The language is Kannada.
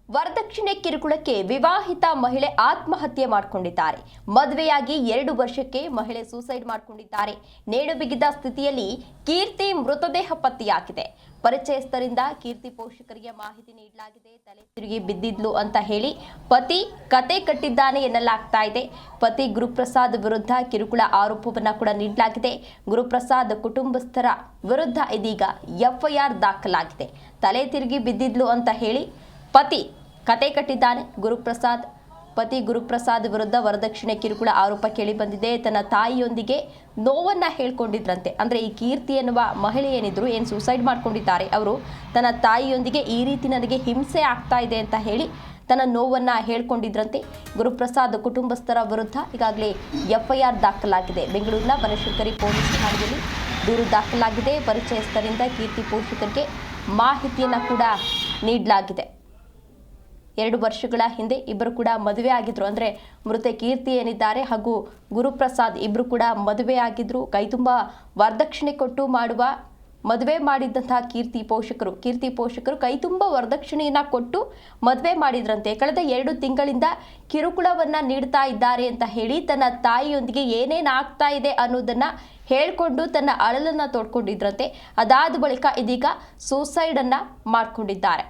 ವರದಕ್ಷಿಣೆ ಕಿರುಕುಳಕ್ಕೆ ವಿವಾಹಿತ ಮಹಿಳೆ ಆತ್ಮಹತ್ಯೆ ಮಾಡಿಕೊಂಡಿದ್ದಾರೆ. ಮದುವೆಯಾಗಿ 2 ವರ್ಷಕ್ಕೆ ಮಹಿಳೆ ಸೂಸೈಡ್ ಮಾಡಿಕೊಂಡಿದ್ದಾರೆ. ನೇಣು ಬಿಗಿದ ಸ್ಥಿತಿಯಲ್ಲಿ ಕೀರ್ತಿ ಮೃತದೇಹ ಪತ್ತೆಯಾಗಿದೆ. ಪರಿಚಯಸ್ಥರಿಂದ ಕೀರ್ತಿ ಪೋಷಕರಿಗೆ ಮಾಹಿತಿ ನೀಡಲಾಗಿದೆ. ತಲೆ ತಿರುಗಿ ಬಿದ್ದಿದ್ಲು ಅಂತ ಹೇಳಿ ಪತಿ ಕತೆ ಕಟ್ಟಿದ್ದಾನೆ ಎನ್ನಲಾಗ್ತಾ ಇದೆ. ಪತಿ ಗುರುಪ್ರಸಾದ್ ವಿರುದ್ಧ ಕಿರುಕುಳ ಆರೋಪವನ್ನ ಕೂಡ ನೀಡಲಾಗಿದೆ. ಗುರುಪ್ರಸಾದ್ ಕುಟುಂಬಸ್ಥರ ವಿರುದ್ಧ ಇದೀಗ ಎಫ್ಐಆರ್ ದಾಖಲಾಗಿದೆ. ತಲೆ ತಿರುಗಿ ಬಿದ್ದಿದ್ಲು ಅಂತ ಹೇಳಿ ಪತಿ ಕತೆ ಕಟ್ಟಿದ್ದಾನೆ. ಪತಿ ಗುರುಪ್ರಸಾದ್ ವಿರುದ್ಧ ವರದಕ್ಷಿಣೆ ಕಿರುಕುಳ ಆರೋಪ ಕೇಳಿ ಬಂದಿದೆ. ತನ್ನ ತಾಯಿಯೊಂದಿಗೆ ನೋವನ್ನ ಹೇಳ್ಕೊಂಡಿದ್ರಂತೆ. ಅಂದ್ರೆ ಈ ಕೀರ್ತಿ ಎನ್ನುವ ಮಹಿಳೆ ಏನು ಸೂಸೈಡ್ ಮಾಡ್ಕೊಂಡಿದ್ದಾರೆ, ಅವರು ತನ್ನ ತಾಯಿಯೊಂದಿಗೆ ಈ ರೀತಿ ನನಗೆ ಹಿಂಸೆ ಆಗ್ತಾ ಇದೆ ಅಂತ ಹೇಳಿ ತನ್ನ ನೋವನ್ನ ಹೇಳ್ಕೊಂಡಿದ್ರಂತೆ. ಗುರುಪ್ರಸಾದ್ ಕುಟುಂಬಸ್ಥರ ವಿರುದ್ಧ ಈಗಾಗಲೇ ಎಫ್ಐಆರ್ ದಾಖಲಾಗಿದೆ. ಬೆಂಗಳೂರಿನ ಬನಶಂಕರಿ ಪೊಲೀಸ್ ಠಾಣೆಯಲ್ಲಿ ದೂರು ದಾಖಲಾಗಿದೆ. ಪರಿಚಯಸ್ಥರಿಂದ ಕೀರ್ತಿ ಪೋಷಕರಿಗೆ ಮಾಹಿತಿಯನ್ನ ಕೂಡ ನೀಡಲಾಗಿದೆ. 2 ವರ್ಷಗಳ ಹಿಂದೆ ಇಬ್ಬರು ಕೂಡ ಮದುವೆ ಆಗಿದ್ರು. ಅಂದ್ರೆ ಮೃತ ಕೀರ್ತಿ ಏನಿದ್ದಾರೆ ಹಾಗೂ ಗುರುಪ್ರಸಾದ್ ಇಬ್ರು ಕೂಡ ಮದುವೆ ಆಗಿದ್ರು. ಕೈತುಂಬ ವರದಕ್ಷಿಣೆ ಕೊಟ್ಟು ಮದುವೆ ಮಾಡಿದಂತಹ ಕೀರ್ತಿ ಪೋಷಕರು ಕೈತುಂಬ ವರದಕ್ಷಿಣೆಯನ್ನ ಕೊಟ್ಟು ಮದುವೆ ಮಾಡಿದ್ರಂತೆ. ಕಳೆದ 2 ತಿಂಗಳಿಂದ ಕಿರುಕುಳವನ್ನ ನೀಡ್ತಾ ಇದ್ದಾರೆ ಅಂತ ಹೇಳಿ ತನ್ನ ತಾಯಿಯೊಂದಿಗೆ ಏನೇನಾಗ್ತಾ ಇದೆ ಅನ್ನೋದನ್ನ ಹೇಳ್ಕೊಂಡು ತನ್ನ ಅಳಲನ್ನ ತೋಡ್ಕೊಂಡಿದ್ರಂತೆ. ಅದಾದ ಬಳಿಕ ಇದೀಗ ಸೂಸೈಡ್ ಅನ್ನ ಮಾಡ್ಕೊಂಡಿದ್ದಾರೆ.